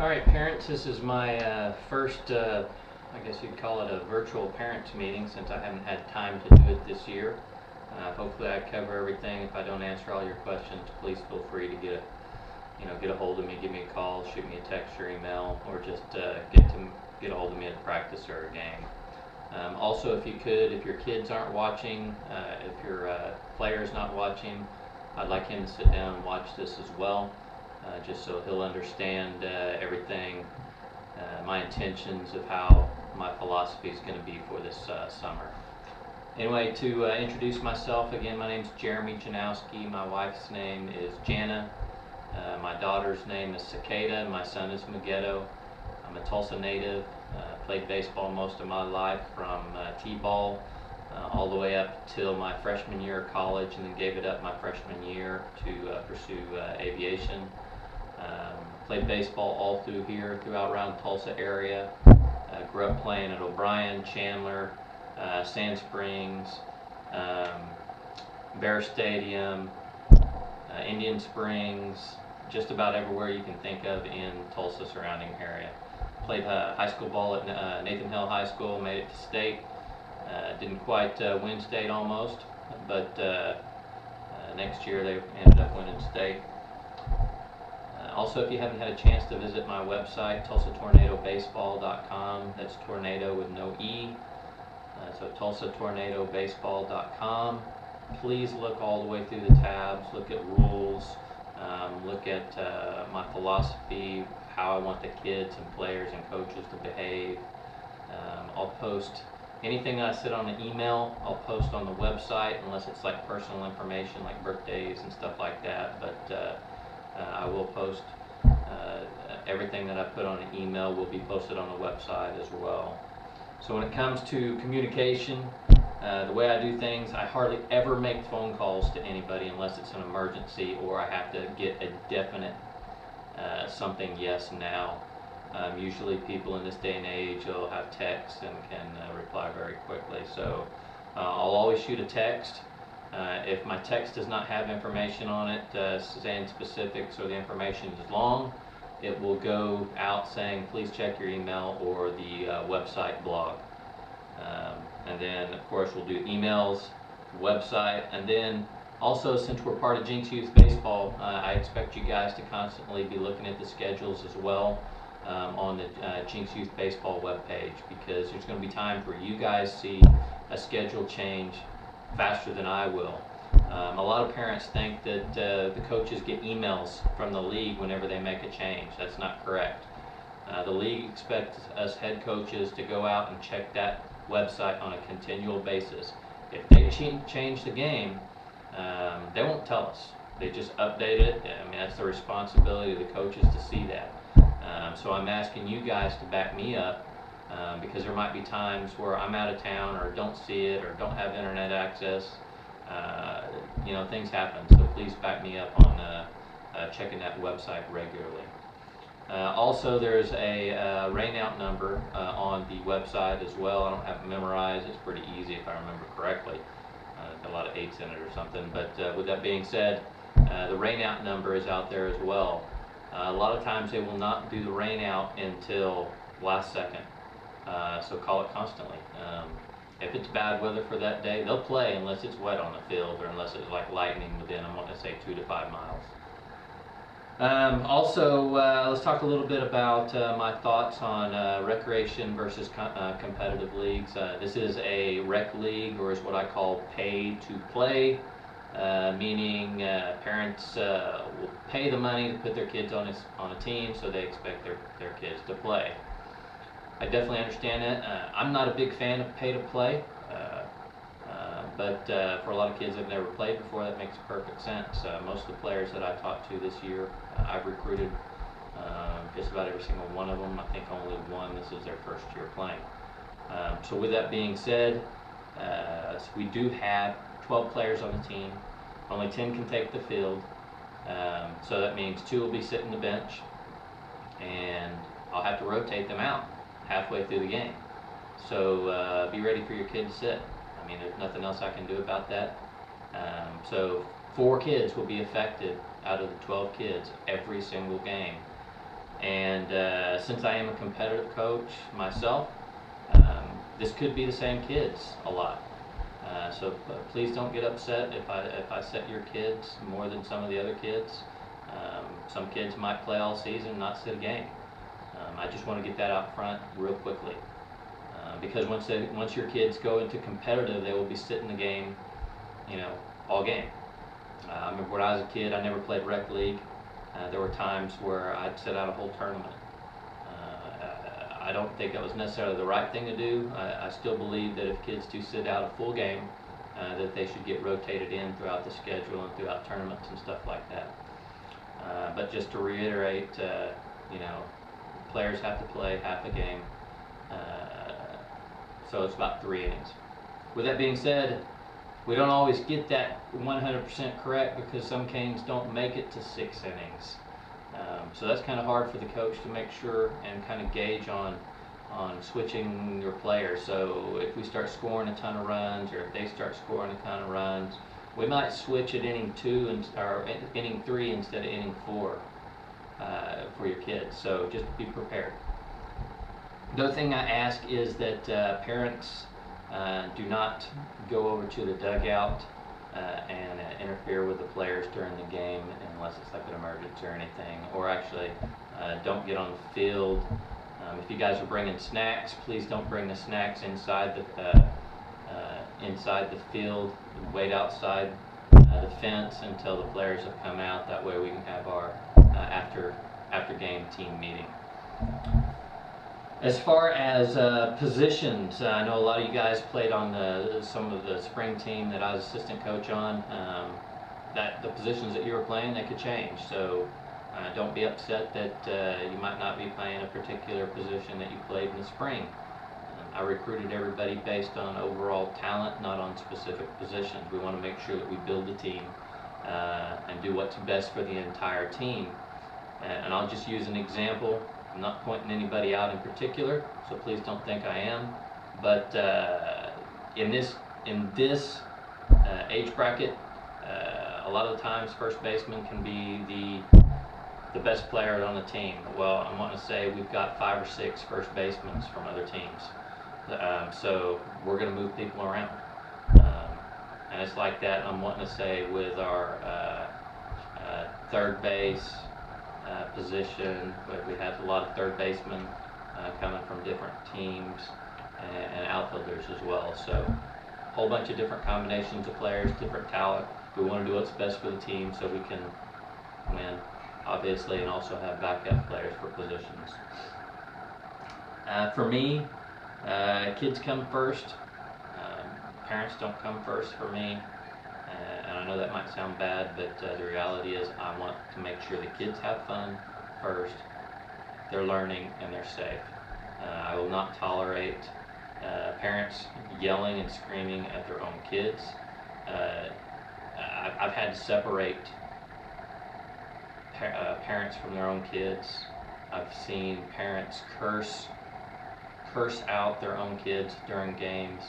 All right, parents, this is my first, I guess you'd call it a virtual parents meeting since I haven't had time to do it this year. Hopefully I cover everything. If I don't answer all your questions, please feel free to get a hold of me, give me a call, shoot me a text or email, or just get a hold of me at practice or a game. Also, if your kids aren't watching, if your player's not watching, I'd like him to sit down and watch this as well. Just so he'll understand everything, my intentions of how my philosophy is going to be for this summer. Anyway, to introduce myself again, my name's Jeremy Janowski. My wife's name is Jana. My daughter's name is Cicada. My son is Megiddo. I'm a Tulsa native. Played baseball most of my life from T-ball all the way up till my freshman year of college, and then gave it up my freshman year to pursue aviation. Played baseball all throughout around Tulsa area. Grew up playing at O'Brien, Chandler, Sand Springs, Bear Stadium, Indian Springs, just about everywhere you can think of in Tulsa surrounding area. Played high school ball at Nathan Hill High School, made it to state. Didn't quite win state almost, but next year they ended up winning state. Also, if you haven't had a chance to visit my website, TulsaTornadoBaseball.com, that's tornado with no E, so TulsaTornadoBaseball.com. Please look all the way through the tabs, look at rules, look at my philosophy, how I want the kids and players and coaches to behave. I'll post anything I said on the email, I'll post on the website, unless it's like personal information like birthdays and stuff like that, but I will post everything that I put on an email will be posted on the website as well. So when it comes to communication, the way I do things, I hardly ever make phone calls to anybody unless it's an emergency or I have to get a definite something yes now. Usually people in this day and age will have text and can reply very quickly. So I'll always shoot a text. If my text does not have information on it saying specifics or the information is long, it will go out saying please check your email or the website blog. And then of course we'll do emails, website, and then also since we're part of Jinx Youth Baseball, I expect you guys to constantly be looking at the schedules as well on the Jinx Youth Baseball webpage, because there's going to be time for you guys to see a schedule change faster than I will. A lot of parents think that the coaches get emails from the league whenever they make a change. That's not correct. The league expects us head coaches to go out and check that website on a continual basis. If they change the game, they won't tell us. They just update it. I mean, that's the responsibility of the coaches to see that. So I'm asking you guys to back me up, because there might be times where I'm out of town or don't see it or don't have internet access. Things happen, so please back me up on checking that website regularly. Also, there's a rainout number on the website as well. I don't have it memorized. It's pretty easy if I remember correctly. Got a lot of 8s in it or something. But with that being said, the rainout number is out there as well. A lot of times they will not do the rainout until last second. So call it constantly. If it's bad weather for that day, they'll play unless it's wet on the field or unless it's like lightning within, I'm going to say 2 to 5 miles. Also, let's talk a little bit about my thoughts on recreation versus competitive leagues. This is a rec league, or is what I call pay to play, meaning parents will pay the money to put their kids on a team, so they expect their kids to play. I definitely understand that. I'm not a big fan of pay to play, but for a lot of kids that have never played before, that makes perfect sense. Most of the players that I've talked to this year, I've recruited just about every single one of them. I think only one, this is their first year playing. So with that being said, we do have 12 players on the team. Only 10 can take the field. So that means 2 will be sitting the bench, and I'll have to rotate them out halfway through the game. So be ready for your kid to sit. I mean, there's nothing else I can do about that. So 4 kids will be affected out of the 12 kids every single game. And since I am a competitive coach myself, um, this could be the same kids a lot. So please don't get upset if I set your kids more than some of the other kids. Some kids might play all season and not sit a game. I just want to get that out front real quickly. Because once your kids go into competitive, they will be sitting the game, all game. I remember when I was a kid, I never played rec league. There were times where I'd sit out a whole tournament. I don't think that was necessarily the right thing to do. I still believe that if kids do sit out a full game, that they should get rotated in throughout the schedule and throughout tournaments and stuff like that. But just to reiterate, players have to play half a game, so it's about 3 innings. With that being said, we don't always get that 100% correct because some games don't make it to 6 innings. So that's kind of hard for the coach to make sure and kind of gauge on switching your players. So if we start scoring a ton of runs, or if they start scoring a ton of runs, we might switch at inning 2 or inning 3 instead of inning 4 for your kids. So just be prepared. The other thing I ask is that parents do not go over to the dugout and interfere with the players during the game unless it's like an emergency or anything, or actually don't get on the field. If you guys are bringing snacks, please don't bring the snacks inside the field. Wait outside the fence until the players have come out. That way we can have our after game team meeting. As far as positions, I know a lot of you guys played on some of the spring team that I was assistant coach on. That the positions that you were playing, they could change. So don't be upset that you might not be playing a particular position that you played in the spring. I recruited everybody based on overall talent, not on specific positions. We want to make sure that we build the team and do what's best for the entire team. And I'll just use an example. I'm not pointing anybody out in particular, so please don't think I am. But in this age bracket, a lot of the times first baseman can be the best player on the team. Well, I want to say we've got 5 or 6 first basemen from other teams. So we're going to move people around. And it's like that, I'm wanting to say, with our third base position. We have a lot of third basemen coming from different teams, and outfielders as well. So a whole bunch of different combinations of players, different talent. We want to do what's best for the team so we can win, obviously, and also have backup players for positions. For me, kids come first. Parents don't come first for me. And I know that might sound bad, but the reality is I want to make sure the kids have fun first, they're learning, and they're safe. I will not tolerate parents yelling and screaming at their own kids. I've had to separate parents from their own kids. I've seen parents curse out their own kids during games.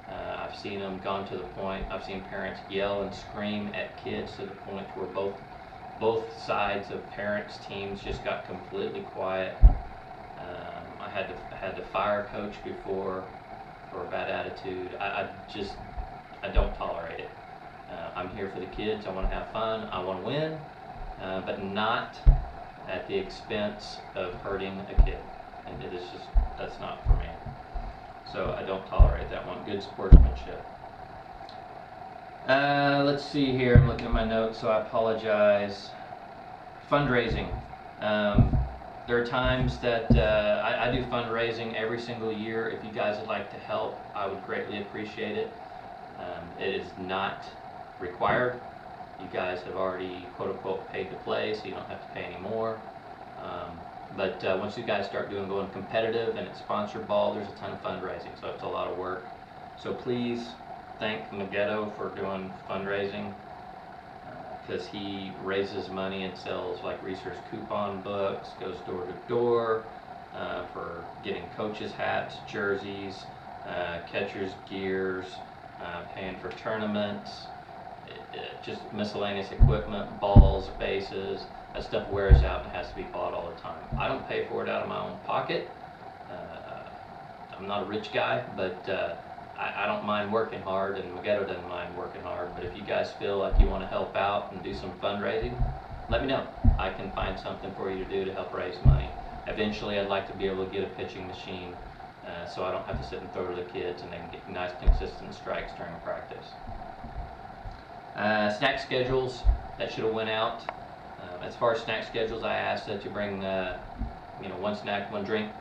I've seen them gone to the point. I've seen parents yell and scream at kids to the point where both sides of parents' teams just got completely quiet. I had to fire a coach before for a bad attitude. I don't tolerate it. I'm here for the kids. I want to have fun. I want to win, but not at the expense of hurting a kid. And that's not for me. So I don't tolerate that one. Good sportsmanship. Let's see here. I'm looking at my notes, so I apologize. Fundraising. There are times that I do fundraising every single year. If you guys would like to help, I would greatly appreciate it. It is not required. You guys have already, quote unquote, paid to play, so you don't have to pay any more. But once you guys start going competitive and it's sponsored ball, there's a ton of fundraising, so it's a lot of work. So please thank Magetto for doing fundraising, because he raises money and sells like research coupon books, goes door to door for getting coaches' hats, jerseys, catchers' gears, paying for tournaments, just miscellaneous equipment, balls, bases. That stuff wears out and has to be bought all the time. I don't pay for it out of my own pocket. I'm not a rich guy, but I don't mind working hard, and Megiddo doesn't mind working hard. But if you guys feel like you want to help out and do some fundraising, let me know. I can find something for you to do to help raise money. Eventually, I'd like to be able to get a pitching machine so I don't have to sit and throw to the kids, and they can get nice consistent strikes during practice. Snack schedules, that should have went out. As far as snack schedules, I asked that you bring one snack, one drink.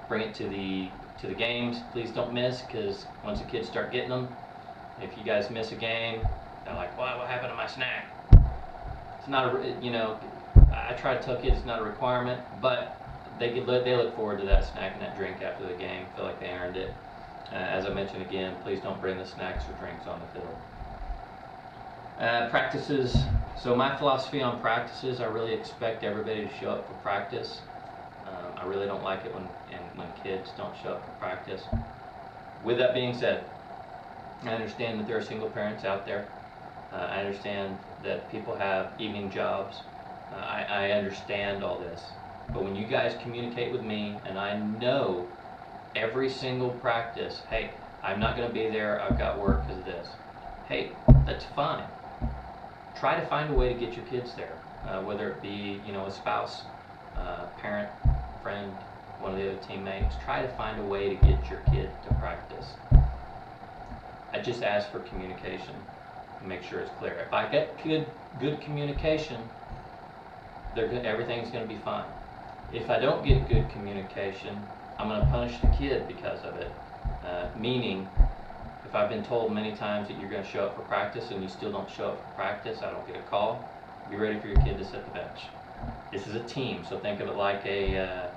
Bring it to the games. Please don't miss, because once the kids start getting them, if you guys miss a game, they're like, "What happened to my snack?" It's not I try to tell kids it's not a requirement, but they look forward to that snack and that drink after the game. Feel like they earned it. As I mentioned again, please don't bring the snacks or drinks on the field. Practices. So my philosophy on practices, I really expect everybody to show up for practice. I really don't like it when kids don't show up for practice. With that being said, I understand that there are single parents out there. I understand that people have evening jobs. I understand all this. But when you guys communicate with me, and I know every single practice, hey, I'm not going to be there, I've got work because of this. Hey, that's fine. Try to find a way to get your kids there, whether it be a spouse, parent, friend, one of the other teammates. Try to find a way to get your kid to practice. I just ask for communication and make sure it's clear. If I get good communication, everything's going to be fine. If I don't get good communication, I'm going to punish the kid because of it. Meaning, if I've been told many times that you're going to show up for practice and you still don't show up for practice, I don't get a call. Be ready for your kid to sit the bench. This is a team, so think of it like a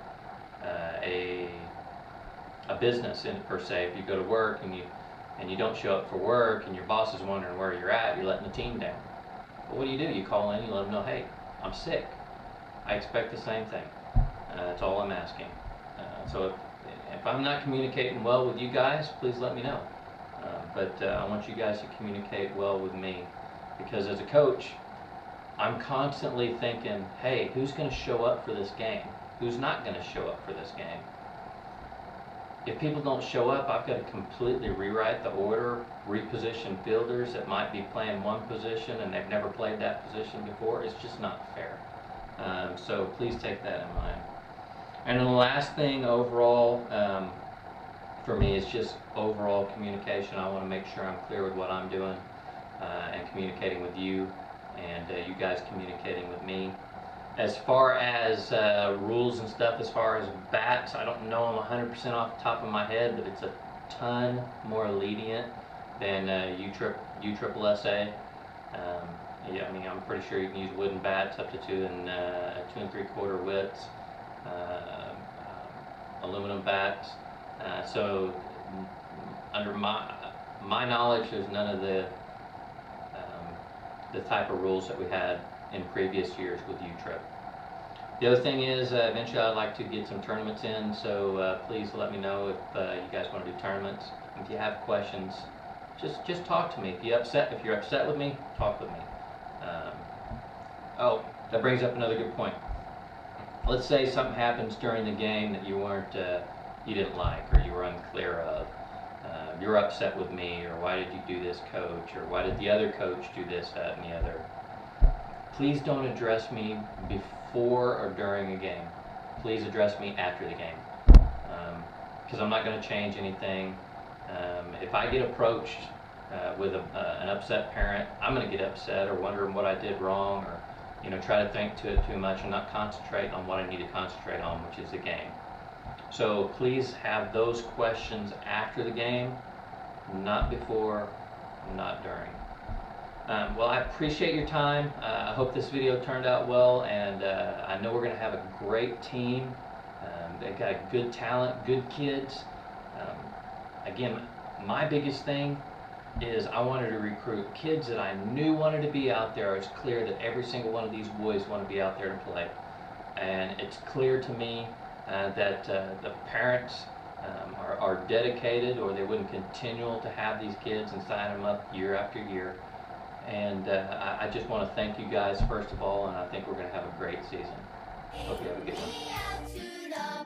business per se. If you go to work and you don't show up for work and your boss is wondering where you're at, you're letting the team down. But what do? You call in, you let them know, hey, I'm sick. I expect the same thing. That's all I'm asking. So if I'm not communicating well with you guys, please let me know. But I want you guys to communicate well with me, because as a coach, I'm constantly thinking, hey, who's going to show up for this game? Who's not going to show up for this game? If people don't show up, I've got to completely rewrite the order, reposition fielders that might be playing one position and they've never played that position before. It's just not fair. So please take that in mind. And then the last thing overall for me is just overall communication. I want to make sure I'm clear with what I'm doing and communicating with you, and you guys communicating with me. As far as rules and stuff, as far as bats, I don't know them 100% off the top of my head, but it's a ton more lenient than USSSA. Yeah, I mean, I'm pretty sure you can use wooden bats up to 2 3/4 widths, aluminum bats. So under my knowledge, there's none of the type of rules that we had in previous years with UTRIP. The other thing is, eventually I'd like to get some tournaments in, so please let me know if you guys want to do tournaments. If you have questions, just talk to me. If you're upset with me, talk with me. Oh, that brings up another good point. Let's say something happens during the game that you didn't like, or you were unclear of. You're upset with me, or why did you do this, coach, or why did the other coach do this, that, and the other. Please don't address me before or during a game. Please address me after the game, because I'm not going to change anything. If I get approached with an upset parent, I'm going to get upset or wondering what I did wrong, or try to think too much and not concentrate on what I need to concentrate on, which is the game. So please have those questions after the game, not before, not during. Well, I appreciate your time. I hope this video turned out well, and I know we're going to have a great team. They've got good talent, good kids. Again, my biggest thing is I wanted to recruit kids that I knew wanted to be out there. It's clear that every single one of these boys want to be out there to play. And it's clear to me that the parents are dedicated, or they wouldn't continue to have these kids and sign them up year after year. And I just want to thank you guys first of all, and I think we're going to have a great season. Hope you have a good one.